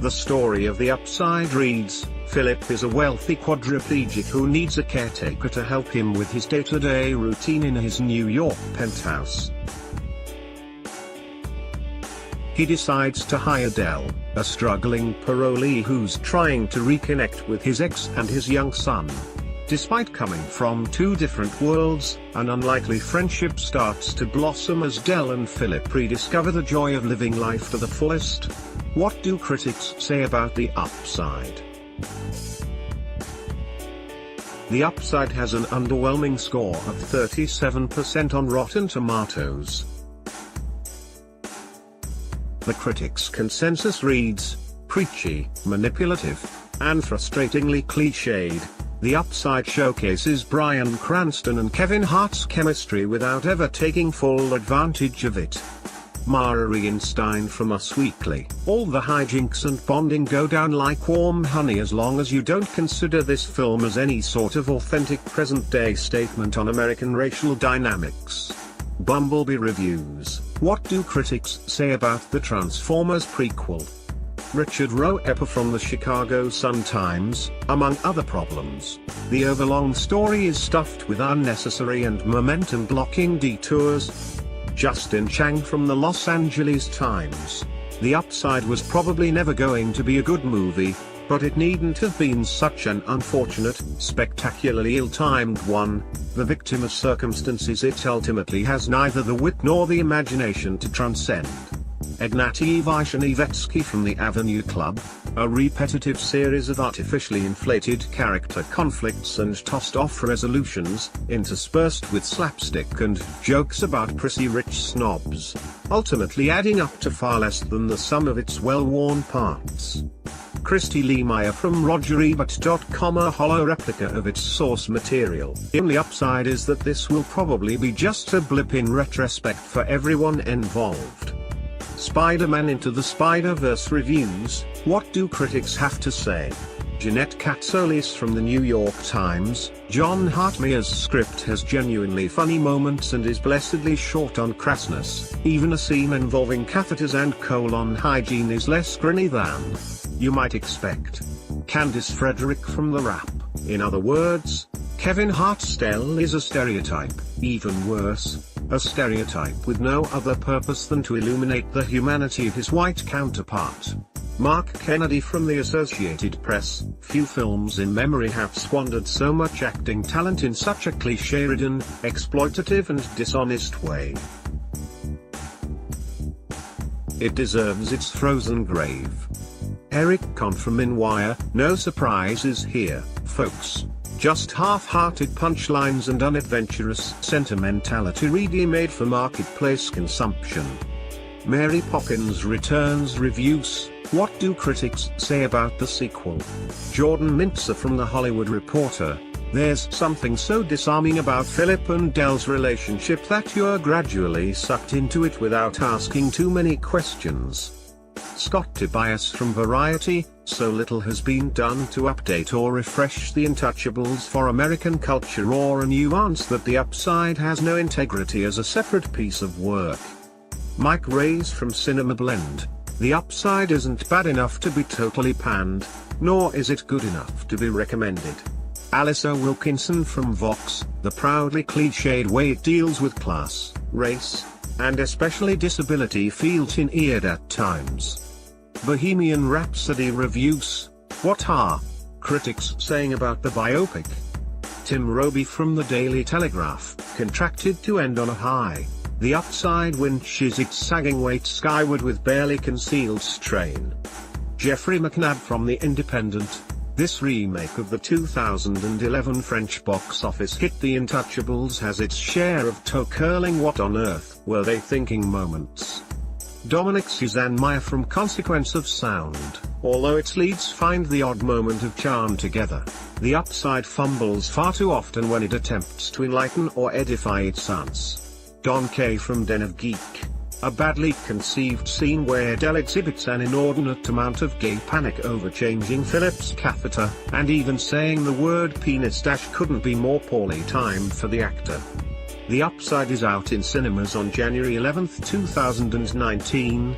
The story of The Upside reads, Phillip is a wealthy quadriplegic who needs a caretaker to help him with his day-to-day routine in his New York penthouse. He decides to hire Dell, a struggling parolee who's trying to reconnect with his ex and his young son. Despite coming from two different worlds, an unlikely friendship starts to blossom as Dell and Phillip rediscover the joy of living life to the fullest. What do critics say about The Upside? The Upside has an underwhelming score of 37% on Rotten Tomatoes. The critics' consensus reads, preachy, manipulative, and frustratingly cliched. The Upside showcases Bryan Cranston and Kevin Hart's chemistry without ever taking full advantage of it. Mara Reinstein from Us Weekly: all the hijinks and bonding go down like warm honey as long as you don't consider this film as any sort of authentic present-day statement on American racial dynamics. Bumblebee reviews: what do critics say about the Transformers prequel? Richard Roeper from the Chicago Sun-Times: among other problems, the overlong story is stuffed with unnecessary and momentum-blocking detours. Justin Chang from the Los Angeles Times: The Upside was probably never going to be a good movie, but it needn't have been such an unfortunate, spectacularly ill-timed one. The victim of circumstances it ultimately has neither the wit nor the imagination to transcend. Ignaty Vishnevetsky from the Avenue Club: a repetitive series of artificially inflated character conflicts and tossed-off resolutions, interspersed with slapstick and jokes about prissy rich snobs, ultimately adding up to far less than the sum of its well-worn parts. Christy Lee Meyer from RogerEbert.com: a hollow replica of its source material. The only upside is that this will probably be just a blip in retrospect for everyone involved. Spider-Man Into the Spider-Verse reviews: what do critics have to say? Jeanette Katsolis from the New York Times: John Hartmeier's script has genuinely funny moments and is blessedly short on crassness. Even a scene involving catheters and colon hygiene is less grinny than you might expect. Candice Frederick from The Wrap: in other words, Kevin Hart's Dell is a stereotype, even worse, a stereotype with no other purpose than to illuminate the humanity of his white counterpart. Mark Kennedy from the Associated Press: few films in memory have squandered so much acting talent in such a cliché-ridden, exploitative and dishonest way. It deserves its frozen grave. Eric Kahn from InWire: no surprises here, folks. Just half-hearted punchlines and unadventurous sentimentality ready-made for marketplace consumption. Mary Poppins Returns reviews: what do critics say about the sequel? Jordan Mintzer from The Hollywood Reporter: there's something so disarming about Phillip and Dell's relationship that you're gradually sucked into it without asking too many questions. Scott Tobias from Variety: so little has been done to update or refresh The Untouchables for American culture or a nuance that The Upside has no integrity as a separate piece of work. Mike Reyes from Cinema Blend: The Upside isn't bad enough to be totally panned, nor is it good enough to be recommended. Alyssa Wilkinson from Vox: the proudly cliched way it deals with class, race, and especially disability feels in-eared at times. Bohemian Rhapsody reviews: what are critics saying about the biopic? Tim Roby from the Daily Telegraph: contracted to end on a high. The Upside winches its sagging weight skyward with barely concealed strain. Jeffrey McNabb from The Independent: this remake of the 2011 French box office hit The Untouchables has its share of toe-curling what on earth were they thinking moments. Dominic Suzanne Meyer from Consequence of Sound: although its leads find the odd moment of charm together, The Upside fumbles far too often when it attempts to enlighten or edify its audience. Don Kay from Den of Geek: a badly conceived scene where Dell exhibits an inordinate amount of gay panic over changing Phillip's catheter, and even saying the word penis dash couldn't be more poorly timed for the actor. The Upside is out in cinemas on January 11, 2019.